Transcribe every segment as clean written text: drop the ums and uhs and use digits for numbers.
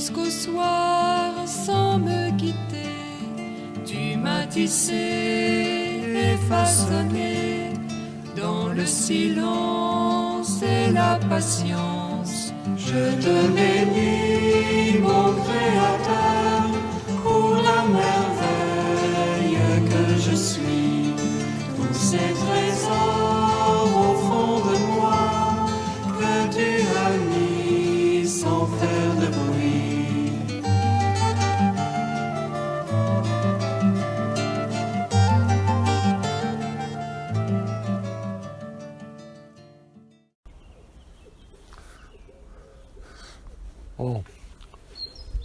jusqu'au soir sans me quitter. Tu m'as tissé et façonné dans le silence et la patience. Je te bénis, mon Créateur, pour la merveille que je suis. Tous ces trésors au fond de moi que tu as mis sans faire de bruit. Oh,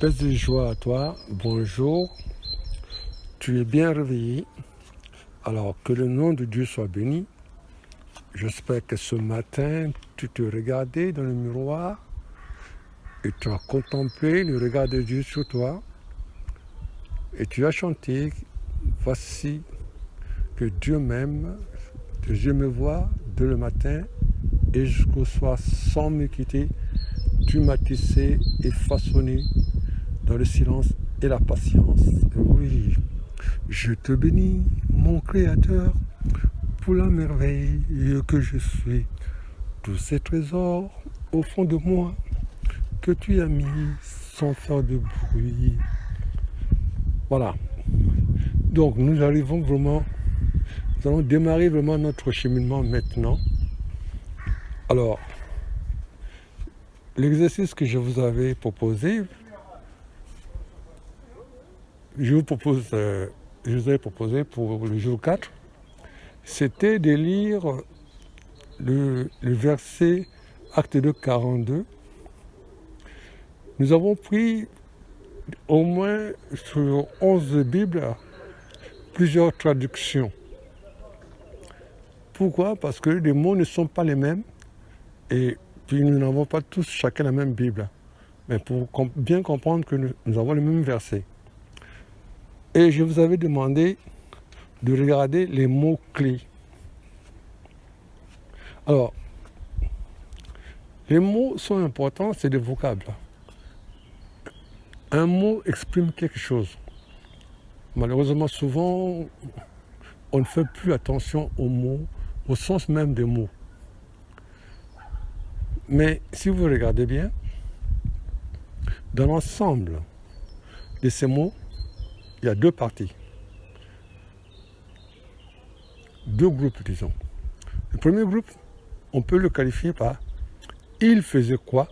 paix et joie à toi, bonjour, tu es bien réveillé, alors que le nom de Dieu soit béni. J'espère que ce matin, tu te regardais dans le miroir et tu as contemplé le regard de Dieu sur toi et tu as chanté, voici que Dieu m'aime, que Dieu me voit dès le matin et jusqu'au soir sans me quitter. Tu m'as tissé et façonné dans le silence et la patience. Oui, je te bénis, mon Créateur, pour la merveille que je suis. Tous ces trésors au fond de moi que tu as mis sans faire de bruit. Voilà. Donc nous allons démarrer vraiment notre cheminement maintenant. Alors, l'exercice que je vous avais proposé, je vous avais proposé pour le jour 4, c'était de lire le verset Acte 2, 42. Nous avons pris au moins sur 11 Bibles plusieurs traductions. Pourquoi? Parce que les mots ne sont pas les mêmes et puis nous n'avons pas tous chacun la même Bible. Mais pour bien comprendre que nous avons le même verset. Et je vous avais demandé de regarder les mots-clés. Alors, les mots sont importants, c'est des vocables. Un mot exprime quelque chose. Malheureusement, souvent, on ne fait plus attention aux mots, au sens même des mots. Mais si vous regardez bien, dans l'ensemble de ces mots, il y a deux parties. Deux groupes, disons. Le premier groupe, on peut le qualifier par « il faisait quoi ?»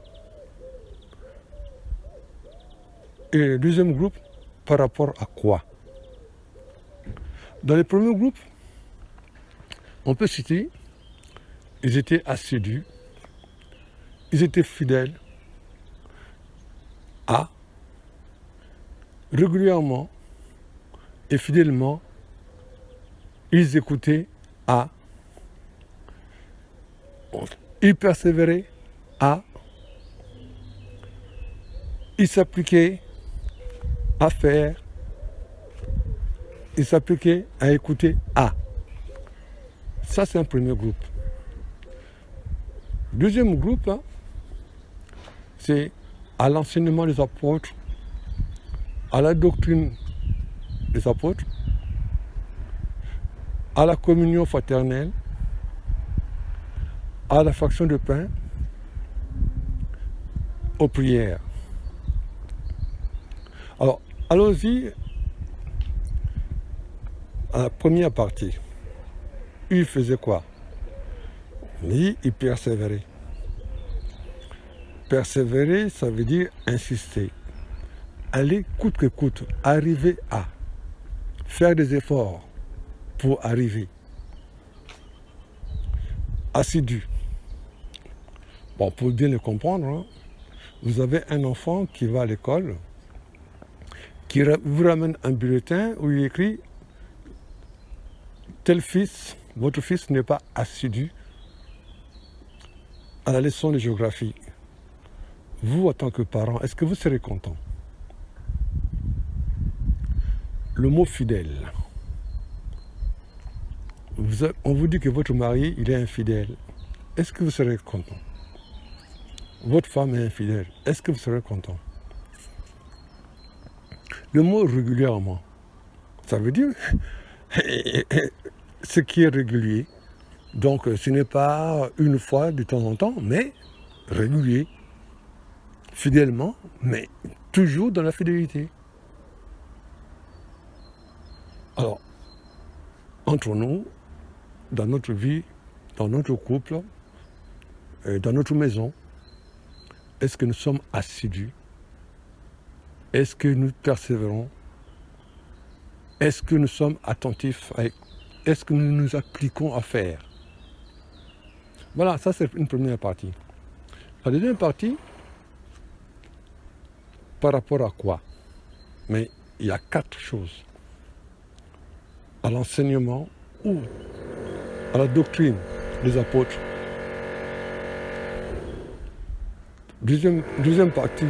et le deuxième groupe, par rapport à quoi. Dans le premier groupe, on peut citer « ils étaient assidus », ils étaient fidèles à, régulièrement et fidèlement, ils écoutaient à, ils persévéraient à, ils s'appliquaient à faire, ils s'appliquaient à écouter à. Ça, c'est un premier groupe. Deuxième groupe, c'est à l'enseignement des apôtres, à la doctrine des apôtres, à la communion fraternelle, à la fraction de pain, aux prières. Alors, allons-y à la première partie. Il faisait quoi? Il persévérait. Persévérer, ça veut dire insister. Aller coûte que coûte, arriver à. Faire des efforts pour arriver. Assidu. Bon, pour bien le comprendre, vous avez un enfant qui va à l'école, qui vous ramène un bulletin où il écrit « Tel fils, votre fils n'est pas assidu à la leçon de géographie. » Vous, en tant que parent, est-ce que vous serez content? Le mot fidèle. On vous dit que votre mari, il est infidèle. Est-ce que vous serez content? Votre femme est infidèle. Est-ce que vous serez content? Le mot régulièrement, ça veut dire ce qui est régulier. Donc ce n'est pas une fois de temps en temps, mais régulier, fidèlement, mais toujours dans la fidélité. Alors, entre nous, dans notre vie, dans notre couple, dans notre maison, est-ce que nous sommes assidus? Est-ce que nous persévérons? Est-ce que nous sommes attentifs? Est-ce que nous nous appliquons à faire? Voilà, ça c'est une première partie. La deuxième partie, par rapport à quoi? Mais il y a 4 choses. À l'enseignement ou à la doctrine des apôtres. Deuxième partie,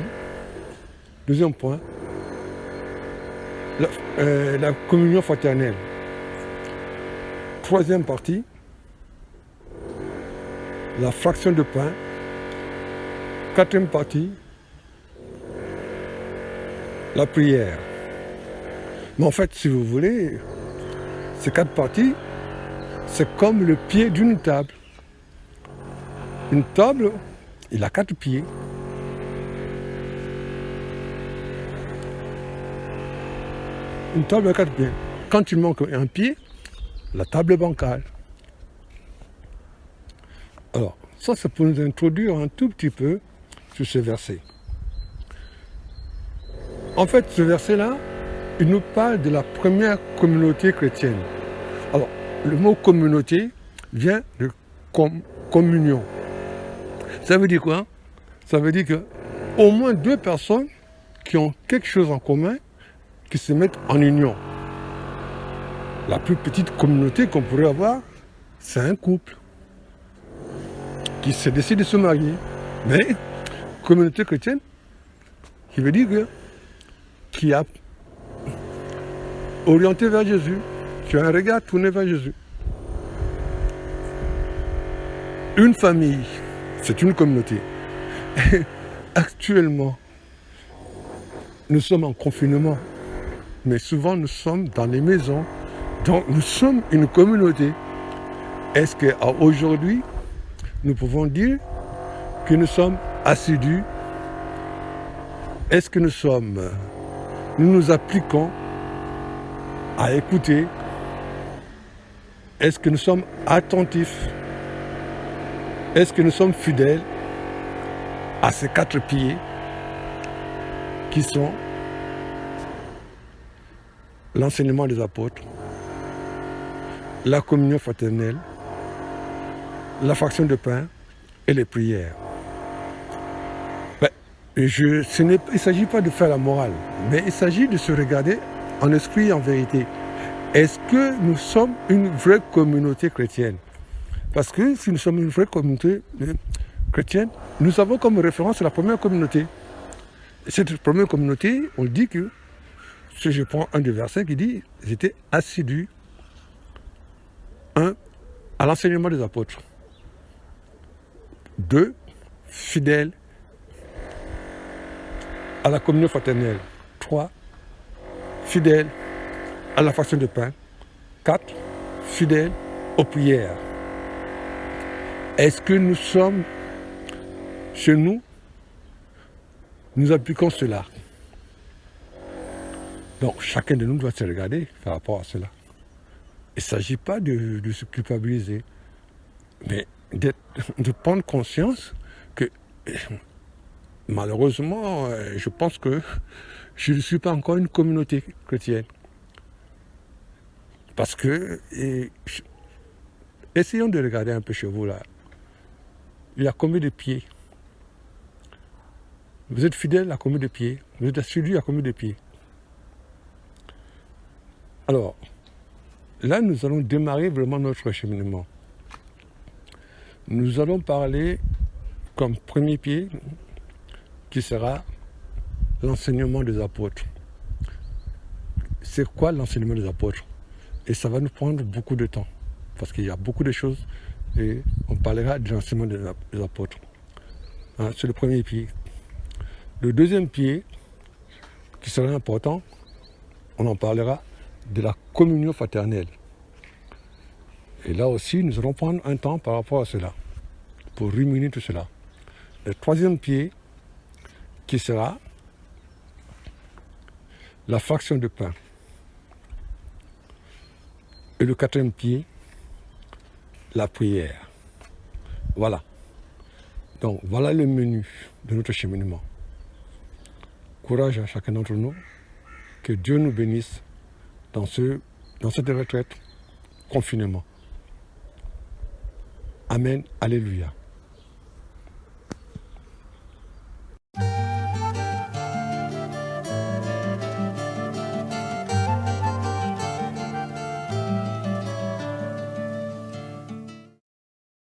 deuxième point, la communion fraternelle. Troisième partie, la fraction de pain. Quatrième partie, la prière. Mais en fait, si vous voulez, ces 4 parties, c'est comme le pied d'une table. Une table, il a 4 pieds. Une table a 4 pieds. Quand il manque un pied, la table est bancale. Alors, ça c'est pour nous introduire un tout petit peu sur ce verset. En fait, ce verset-là, il nous parle de la première communauté chrétienne. Alors, le mot communauté vient de communion. Ça veut dire quoi? Ça veut dire que au moins 2 personnes qui ont quelque chose en commun, qui se mettent en union. La plus petite communauté qu'on pourrait avoir, c'est un couple qui se décide de se marier. Mais communauté chrétienne, qui veut dire que qui a orienté vers Jésus, qui a un regard tourné vers Jésus. Une famille, c'est une communauté. Actuellement, nous sommes en confinement, mais souvent nous sommes dans les maisons, donc nous sommes une communauté. Est-ce qu'aujourd'hui, nous pouvons dire que nous sommes assidus? Est-ce que nous nous appliquons à écouter? Est-ce que nous sommes attentifs? Est-ce que nous sommes fidèles à ces 4 piliers qui sont l'enseignement des apôtres, la communion fraternelle, la fraction de pain et les prières? Il ne s'agit pas de faire la morale, mais il s'agit de se regarder en esprit et en vérité. Est-ce que nous sommes une vraie communauté chrétienne? Parce que si nous sommes une vraie communauté chrétienne, nous avons comme référence la première communauté. Cette première communauté, on dit que, si je prends un des versets qui dit, ils étaient assidus, 1, à l'enseignement des apôtres, 2, fidèles à la communion fraternelle, 3, fidèles à la fraction de pain, 4, fidèles aux prières. Est-ce que nous sommes, chez nous, nous appliquons cela? Donc chacun de nous doit se regarder par rapport à cela. Il ne s'agit pas de se culpabiliser, mais de prendre conscience que malheureusement, je pense que je ne suis pas encore une communauté chrétienne. Parce que, essayons de regarder un peu chez vous là. Il y a combien de pieds? Vous êtes fidèle à combien de pieds? Vous êtes assidu à combien de pieds? Alors, là nous allons démarrer vraiment notre cheminement. Nous allons parler comme premier pied qui sera l'enseignement des apôtres. C'est quoi l'enseignement des apôtres? Et ça va nous prendre beaucoup de temps, parce qu'il y a beaucoup de choses, et on parlera de l'enseignement des apôtres. C'est le premier pied. Le deuxième pied, qui sera important, on en parlera de la communion fraternelle. Et là aussi, nous allons prendre un temps par rapport à cela, pour ruminer tout cela. Le troisième pied, qui sera la fraction de pain. Et le quatrième pied, la prière. Voilà. Donc, voilà le menu de notre cheminement. Courage à chacun d'entre nous. Que Dieu nous bénisse dans cette retraite, confinement. Amen. Alléluia.